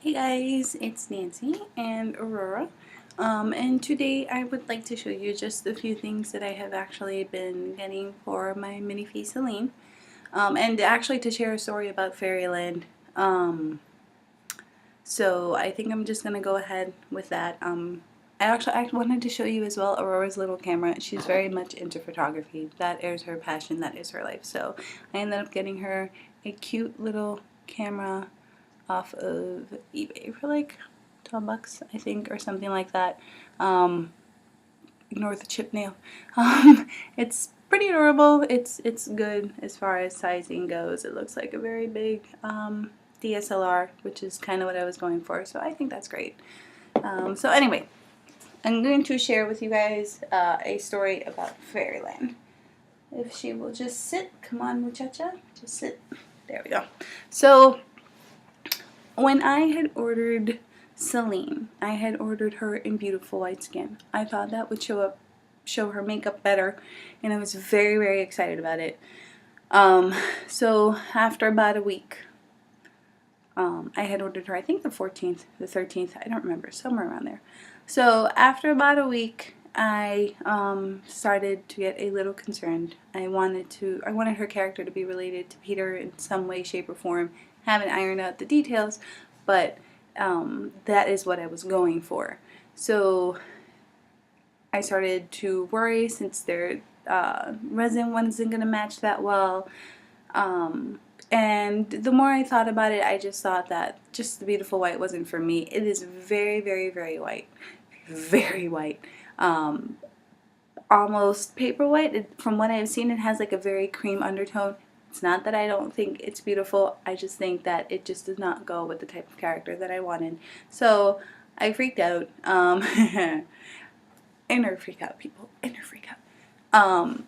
Hey guys, it's Nancy and Aurora, and today I would like to show you just a few things that I have actually been getting for my minifee Celine, and actually to share a story about Fairyland. So I think I'm just going to go ahead with that. I wanted to show you as well Aurora's little camera. She's very much into photography. That is her passion, that is her life. So I ended up getting her a cute little camera off of eBay for like 12 bucks, I think, or something like that. Ignore the chip nail. It's pretty adorable. It's good as far as sizing goes. It looks like a very big DSLR, which is kind of what I was going for, so I think that's great. So anyway, I'm going to share with you guys a story about Fairyland. If she will just sit, come on muchacha, just sit. There we go. So when I had ordered Celine, I had ordered her in beautiful white skin. I thought that would show her makeup better, and I was very, very excited about it. So after about a week, I had ordered her, I think the 14th, the 13th, I don't remember, somewhere around there. So after about a week, I started to get a little concerned. I wanted her character to be related to Peter in some way, shape, or form. Haven't ironed out the details, but that is what I was going for. So I started to worry since their resin wasn't going to match that well. And the more I thought about it, I just thought that just the beautiful white wasn't for me. It is very, very, very white. Very white. Almost paper white. From what I've seen, it has like a very cream undertone. It's not that I don't think it's beautiful, I just think that it just does not go with the type of character that I wanted. So I freaked out. Inner freak out, people. Inner freak out.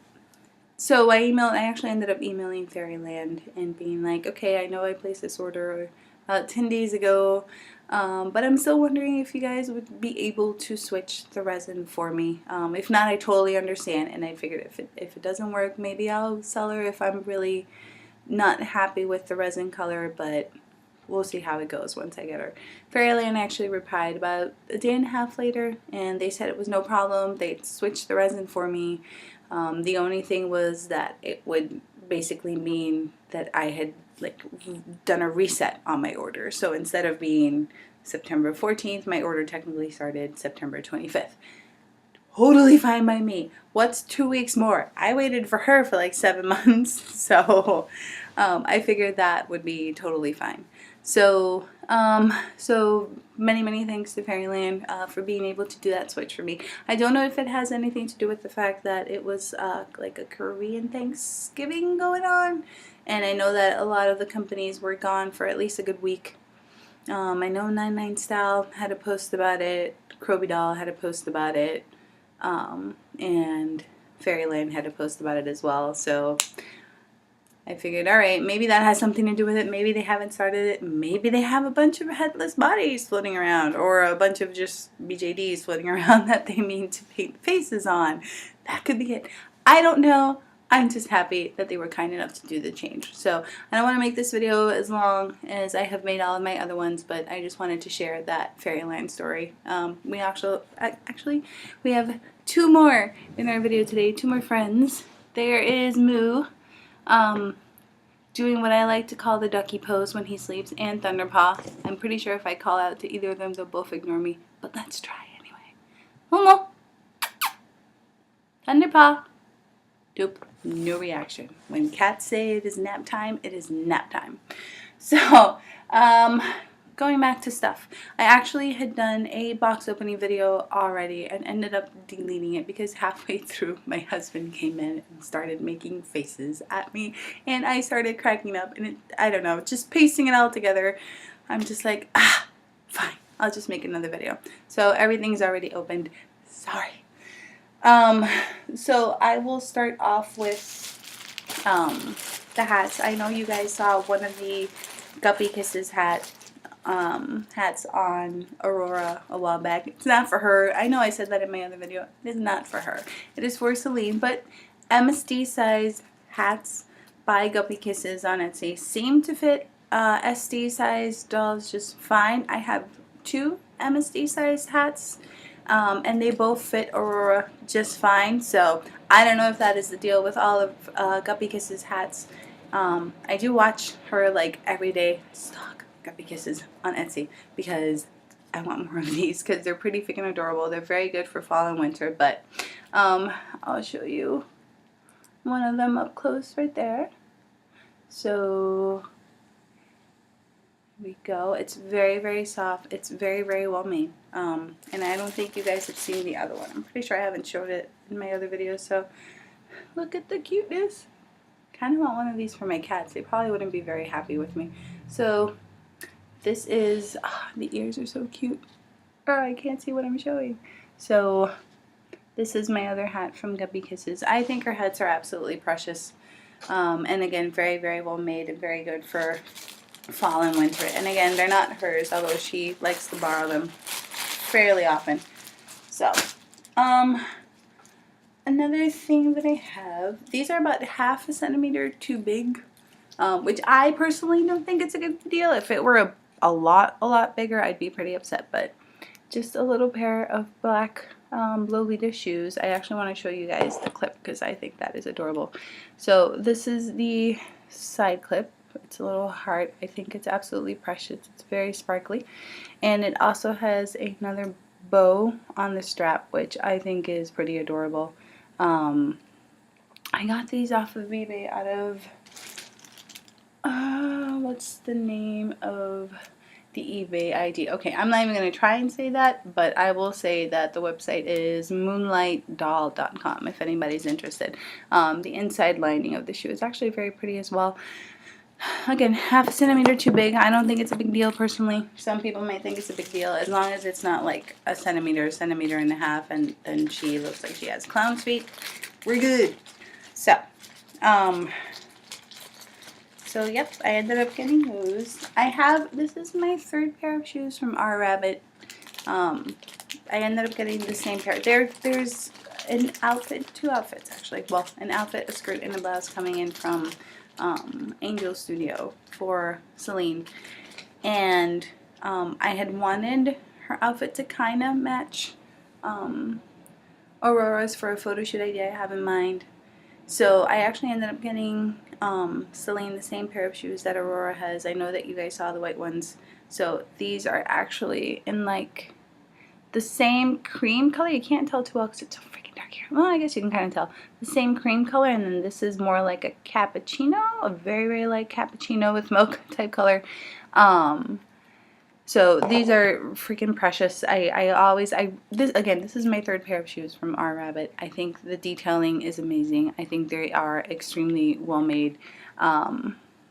So I actually ended up emailing Fairyland and being like, okay, I know I placed this order about 10 days ago, but I'm still wondering if you guys would be able to switch the resin for me. If not, I totally understand, and I figured if it doesn't work, maybe I'll sell her if I'm really not happy with the resin color, but we'll see how it goes once I get her. Fairyland actually replied about a day and a half later, and they said it was no problem. They'd switched the resin for me. The only thing was that it would basically mean that I had like done a reset on my order. So instead of being September 14th, my order technically started September 25th. Totally fine by me. What's 2 weeks more? I waited for her for like 7 months, so I figured that would be totally fine. So, so many thanks to Fairyland for being able to do that switch for me. I don't know if it has anything to do with the fact that it was like a Korean Thanksgiving going on, and I know that a lot of the companies were gone for at least a good week. I know 99 Style had a post about it, Kroby Doll had a post about it, and Fairyland had a post about it as well. So I figured, alright, maybe that has something to do with it. Maybe they haven't started it. Maybe they have a bunch of headless bodies floating around, or a bunch of just BJDs floating around that they mean to paint faces on. That could be it. I don't know. I'm just happy that they were kind enough to do the change. So I don't want to make this video as long as I have made all of my other ones, but I just wanted to share that Fairyland story. We actually we have two more in our video today. Two more friends. There is Moo, doing what I like to call the ducky pose when he sleeps, and Thunderpaw. I'm pretty sure if I call out to either of them, they'll both ignore me. But let's try anyway. Momo. Thunderpaw. Doop. No reaction. When cats say it is nap time, it is nap time. So, going back to stuff. I actually had done a box opening video already and ended up deleting it because halfway through my husband came in and started making faces at me, and I started cracking up, and I don't know, just pasting it all together. I'm just like, fine, I'll just make another video. So everything's already opened. Sorry. So I will start off with the hats. I know you guys saw one of the Guppy Kisses hats on Aurora a while back. It's not for her. I know I said that in my other video. It is not for her. It is for Celine, but MSD size hats by Guppy Kisses on Etsy seem to fit SD size dolls just fine. I have 2 MSD size hats, and they both fit Aurora just fine. So I don't know if that is the deal with all of Guppy Kiss's hats. I do watch her like every day stock Guppy Kisses on Etsy because I want more of these because they're pretty freaking adorable. They're very good for fall and winter, but I'll show you one of them up close right there. So here we go. It's very, very soft. It's very, very well made. And I don't think you guys have seen the other one. I'm pretty sure I haven't showed it in my other videos. So look at the cuteness. Kind of want one of these for my cats. They probably wouldn't be very happy with me. So this is, the ears are so cute. Oh, I can't see what I'm showing. So this is my other hat from Guppy Kisses. I think her hats are absolutely precious. And again, very, very well made and very good for fall and winter. And again, they're not hers, although she likes to borrow them fairly often. So, another thing that I have, these are about ½ centimeter too big, which I personally don't think it's a good deal. If it were a lot bigger, I'd be pretty upset, but just a little pair of black Lolita shoes. I actually want to show you guys the clip because I think that is adorable. So this is the side clip. It's a little heart. I think it's absolutely precious. It's very sparkly. And it also has another bow on the strap, which I think is pretty adorable. I got these off of eBay out of, what's the name of the eBay ID? Okay, I'm not even going to try and say that, but I will say that the website is moonlightdoll.com if anybody's interested. The inside lining of the shoe is actually very pretty as well. Again, ½ centimeter too big. I don't think it's a big deal personally. Some people might think it's a big deal as long as it's not like a centimeter and a half, and then she looks like she has clown's feet. We're good. So, yep, I ended up getting those. This is my 3rd pair of shoes from R Rabbit. I ended up getting the same pair. There's an outfit, 2 outfits actually. Well, an outfit, a skirt, and a blouse coming in from Angel Studio for Celine, and I had wanted her outfit to kind of match Aurora's for a photo shoot idea I have in mind. So I actually ended up getting Celine the same pair of shoes that Aurora has. I know that you guys saw the white ones. So these are actually in like the same cream color. You can't tell too well because it's so freaking dark here. Well, I guess you can kind of tell. The same cream color, and then this is more like a cappuccino, a very, very light cappuccino with milk type color. So these are freaking precious. This is my 3rd pair of shoes from R Rabbit. I think the detailing is amazing. I think they are extremely well made.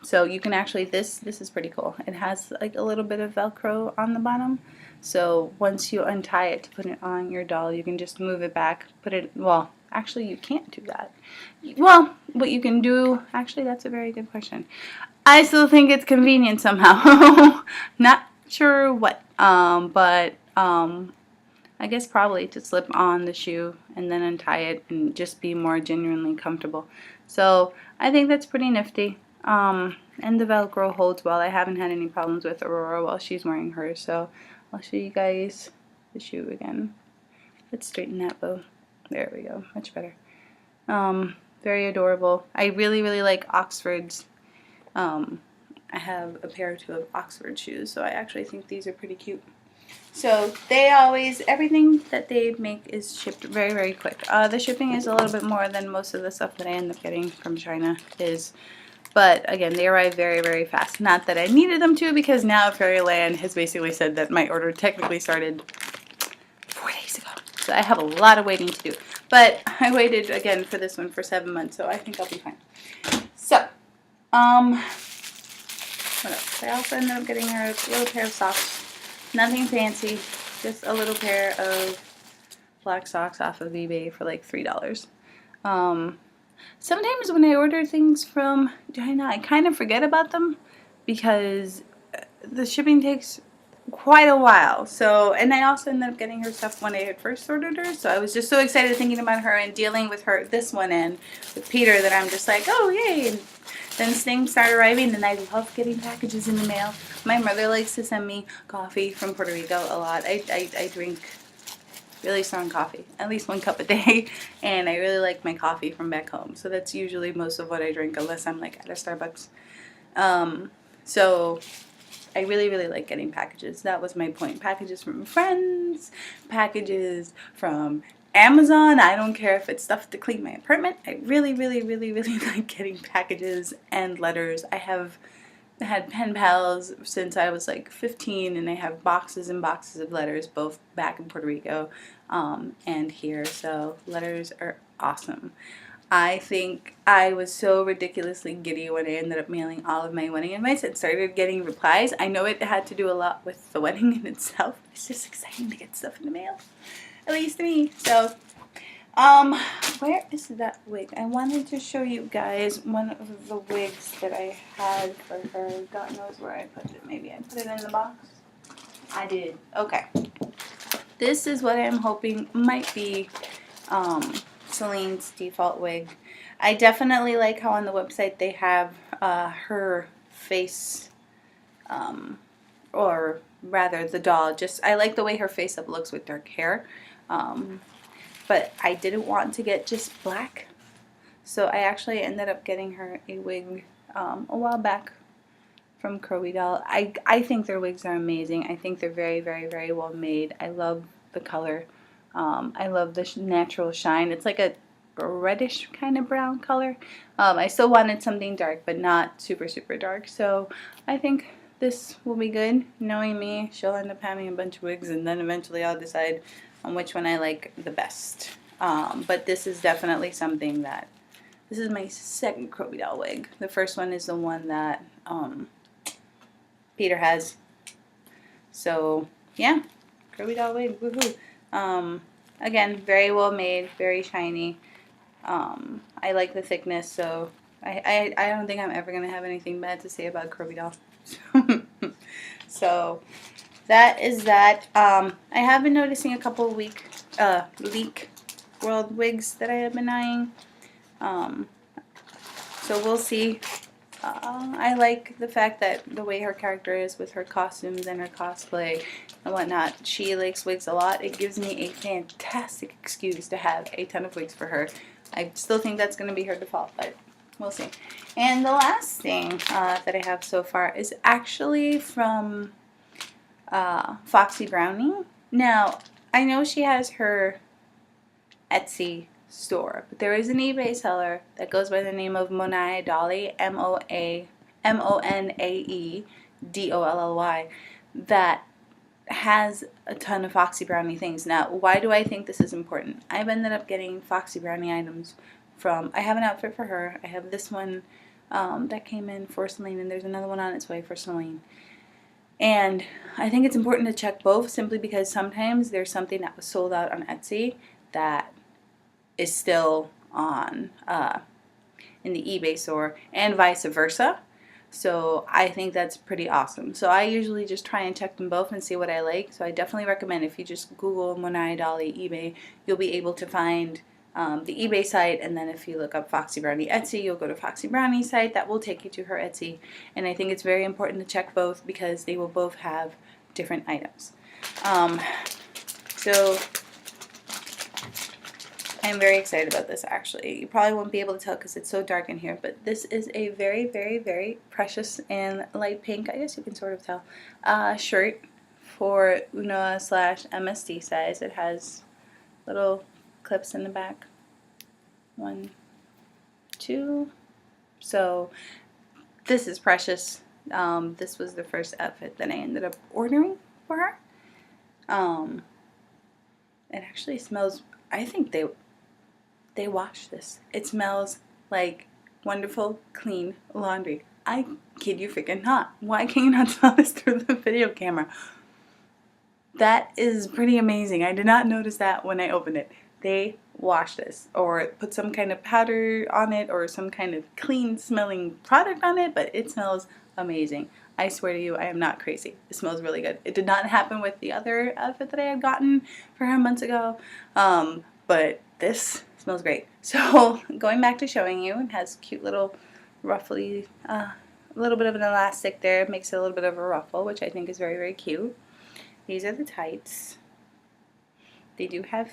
So you can actually, this is pretty cool. It has like a little bit of Velcro on the bottom. So once you untie it to put it on your doll, you can just move it back, put it, well, actually you can't do that. Well, what you can do, actually that's a very good question. I still think it's convenient somehow. Not sure what, but I guess probably to slip on the shoe and then untie it and just be more genuinely comfortable. So I think that's pretty nifty. And the Velcro holds well. I haven't had any problems with Aurora while she's wearing hers, so I'll show you guys the shoe again. Let's straighten that bow. There we go. Much better. Very adorable. I really, really like Oxfords. I have a pair or 2 of Oxford shoes, so I actually think these are pretty cute. So they always, everything that they make is shipped very, very quick. The shipping is a little bit more than most of the stuff that I end up getting from China is. But again, they arrive very, very fast. Not that I needed them to, because now Fairyland has basically said that my order technically started 4 days ago. So I have a lot of waiting to do. But I waited again for this one for 7 months, so I think I'll be fine. So, what else? I also ended up getting her a little pair of socks. Nothing fancy, just a little pair of black socks off of eBay for like $3. Sometimes when I order things from China, I kind of forget about them because the shipping takes quite a while. So, and I also ended up getting her stuff when I had first ordered her. So I was just so excited thinking about her and dealing with her this one and with Peter that I'm just like, oh yay! And then things start arriving, and I love getting packages in the mail. My mother likes to send me coffee from Puerto Rico a lot. I drink really strong coffee, at least 1 cup a day, and I really like my coffee from back home. So that's usually most of what I drink, unless I'm like at a Starbucks. So I really, really like getting packages. That was my point. Packages from friends, packages from Amazon. I don't care if it's stuff to clean my apartment. I really, really, really, really like getting packages and letters. I have had pen pals since I was like 15, and I have boxes and boxes of letters, both back in Puerto Rico and here. So letters are awesome. I think I was so ridiculously giddy when I ended up mailing all of my wedding invites and started getting replies. I know it had to do a lot with the wedding in itself. It's just exciting to get stuff in the mail, at least to me. So, where is that wig? I wanted to show you guys one of the wigs that I had for her. God knows where I put it. Maybe I put it in the box. I did. Okay. This is what I'm hoping might be, Celine's default wig. I definitely like how on the website they have her face, or rather the doll. I like the way her face up looks with dark hair, but I didn't want to get just black, so I actually ended up getting her a wig a while back from Croby Doll. I think their wigs are amazing. I think they're very, very, very well made. I love the color. I love the natural shine. It's like a reddish kind of brown color. I still wanted something dark, but not super, super dark. So I think this will be good. Knowing me, she'll end up having a bunch of wigs, and then eventually I'll decide on which one I like the best. But this is definitely something that, this is my second Croby Doll wig. The first one is the one that Peter has. So yeah, Croby Doll wig, woohoo. Again, very well made, very shiny. I like the thickness, so I don't think I'm ever going to have anything bad to say about Croby Doll. So that is that. I have been noticing a couple of Leak World wigs that I have been eyeing. So we'll see. I like the fact that the way her character is with her costumes and her cosplay and whatnot. She likes wigs a lot. It gives me a fantastic excuse to have a ton of wigs for her. I still think that's going to be her default, but we'll see. And the last thing that I have so far is actually from Foxy Brownie. Now, I know she has her Etsy store, but there is an eBay seller that goes by the name of Monae Dolly, Monae that has a ton of Foxy Brownie things. Now, why do I think this is important? I've ended up getting Foxy Brownie items from, I have an outfit for her. I have this one that came in for Celine, and there's another one on its way for Celine. And I think it's important to check both, simply because sometimes there's something that was sold out on Etsy that is still on in the eBay store, and vice versa. So I think that's pretty awesome. So I usually just try and check them both and see what I like. So I definitely recommend, if you just Google Monae Dolly eBay, you'll be able to find the eBay site, and then if you look up Foxy Brownie Etsy, you'll go to Foxy Brownie's site. That will take you to her Etsy. And I think it's very important to check both, because they will both have different items. So I'm very excited about this, actually. You probably won't be able to tell because it's so dark in here, but this is a very, very, very precious and light pink, I guess you can sort of tell, shirt for Una/MSD size. It has little clips in the back. 1, 2. So this is precious. This was the first outfit that I ended up ordering for her. It actually smells, I think they washed this. It smells like wonderful, clean laundry. I kid you freaking not. Why can you not smell this through the video camera? That is pretty amazing. I did not notice that when I opened it. They washed this, or put some kind of powder on it, or some kind of clean smelling product on it, but it smells amazing. I swear to you, I am not crazy. It smells really good. It did not happen with the other outfit that I had gotten for her months ago, but this smells great. So going back to showing you, it has cute little ruffly, a little bit of an elastic there. It makes it a little bit of a ruffle, which I think is very, very cute. These are the tights. They do have,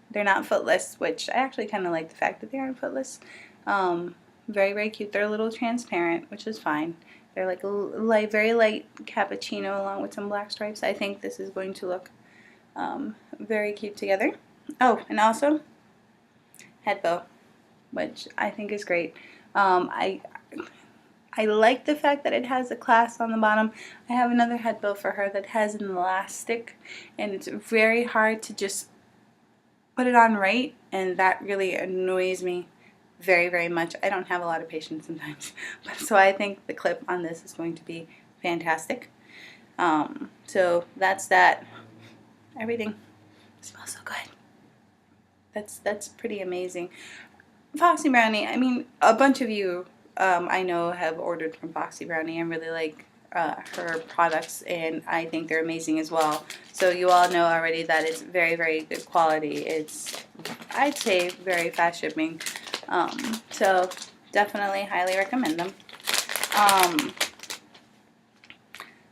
they're not footless, which I actually kind of like the fact that they aren't footless. Very, very cute. They're a little transparent, which is fine. They're like a light, very light cappuccino along with some black stripes. I think this is going to look very cute together. Oh, and also head bow, which I think is great. I like the fact that it has a clasp on the bottom. I have another head bow for her that has an elastic, and it's very hard to just put it on right, and that really annoys me very, very much. I don't have a lot of patience sometimes, so I think the clip on this is going to be fantastic. So that's that. Everything smells so good. That's pretty amazing. Foxy Brownie, I mean, a bunch of you I know have ordered from Foxy Brownie and really like her products, and I think they're amazing as well. So you all know already that it's very, very good quality. It's, I'd say, very fast shipping. So definitely highly recommend them.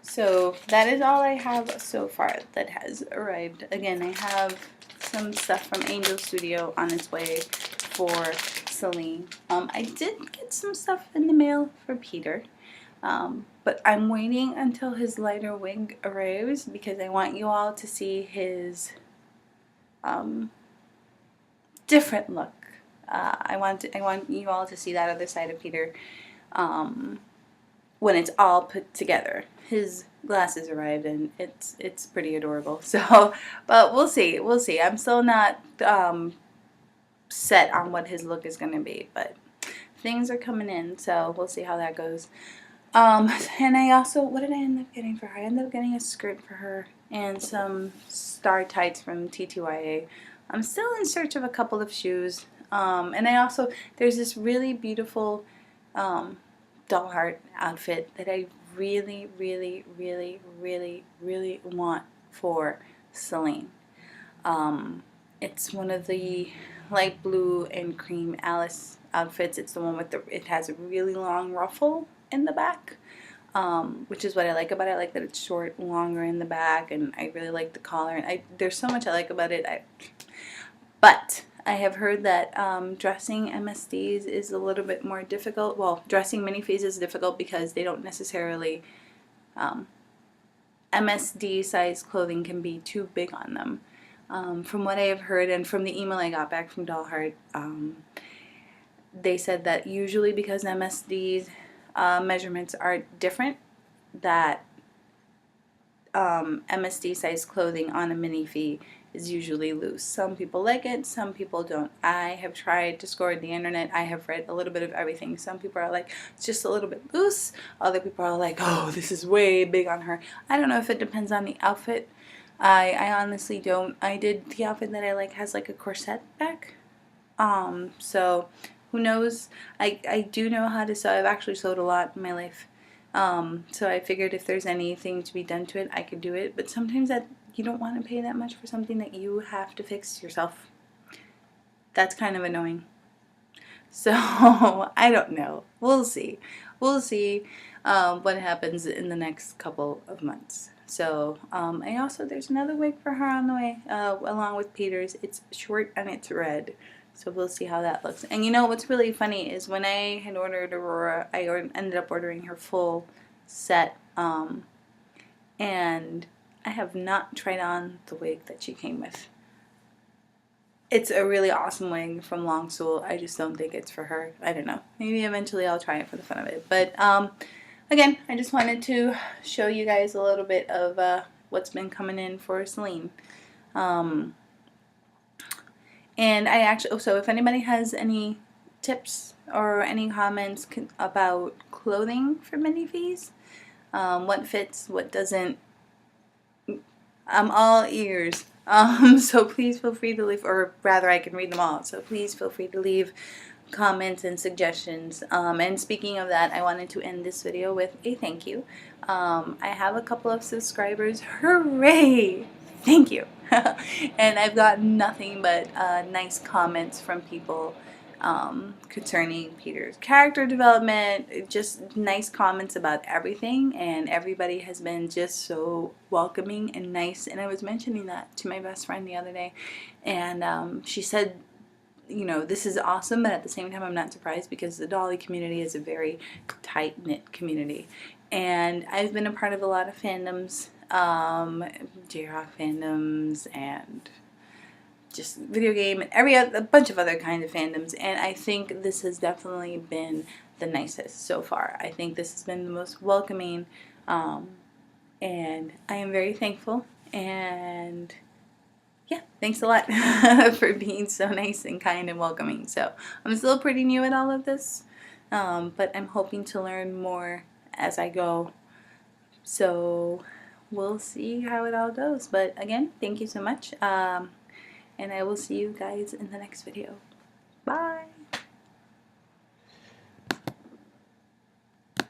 So that is all I have so far that has arrived. Again, I have some stuff from Angel Studio on its way for Celine. I did get some stuff in the mail for Peter, but I'm waiting until his lighter wig arrives because I want you all to see his different look. I want you all to see that other side of Peter when it's all put together. His glasses arrived and it's pretty adorable. So, but we'll see. We'll see. I'm still not set on what his look is going to be, but things are coming in, so we'll see how that goes. And I also, what did I end up getting for her? I ended up getting a skirt for her and some star tights from TTYA. I'm still in search of a couple of shoes. And I also, there's this really beautiful doll heart outfit that I really, really, really, really, really want for Celine. It's one of the light blue and cream Alice outfits. It's the one with it has a really long ruffle in the back, which is what I like about it. I like that it's short, longer in the back, and I really like the collar. And there's so much I like about it. But I have heard that dressing MSDs is a little bit more difficult. Well, dressing minifees is difficult because they don't necessarily, MSD size clothing can be too big on them. From what I have heard and from the email I got back from Doll Heart, they said that usually because MSD's measurements are different, that MSD size clothing on a minifee is usually loose. Some people like it, some people don't. I have tried to scour the internet. I have read a little bit of everything. Some people are like, it's just a little bit loose. Other people are like, oh, this is way big on her. I don't know if it depends on the outfit. I honestly don't. I did the outfit that I like has like a corset back. So who knows? I do know how to sew. I've actually sewed a lot in my life. So I figured if there's anything to be done to it, I could do it. But sometimes you don't want to pay that much for something that you have to fix yourself. That's kind of annoying. So I don't know. We'll see. We'll see what happens in the next couple of months. So I also, there's another wig for her on the way, along with Peter's. It's short and it's red. So we'll see how that looks. And you know what's really funny is when I had ordered Aurora, I ended up ordering her full set. And I have not tried on the wig that she came with. It's a really awesome wig from Long Soul. I just don't think it's for her. I don't know. Maybe eventually I'll try it for the fun of it. But again, I just wanted to show you guys a little bit of what's been coming in for Celine. And I actually, so if anybody has any tips or any comments about clothing for minifees, what fits, what doesn't, I'm all ears. So please feel free to leave, or rather I can read them all, so please feel free to leave comments and suggestions. And speaking of that, I wanted to end this video with a thank you. I have a couple of subscribers. Hooray! Thank you. And I've gotten nothing but nice comments from people concerning Peter's character development, just nice comments about everything, and everybody has been just so welcoming and nice. And I was mentioning that to my best friend the other day, and she said, you know, this is awesome, but at the same time I'm not surprised because the Dolly community is a very tight-knit community. And I've been a part of a lot of fandoms, J-Rock fandoms, and just video game, and a bunch of other kinds of fandoms, and I think this has definitely been the nicest so far. I think this has been the most welcoming, and I am very thankful, and yeah, thanks a lot for being so nice and kind and welcoming. So I'm still pretty new at all of this, but I'm hoping to learn more as I go. So we'll see how it all goes. But again, thank you so much, and I will see you guys in the next video. Bye!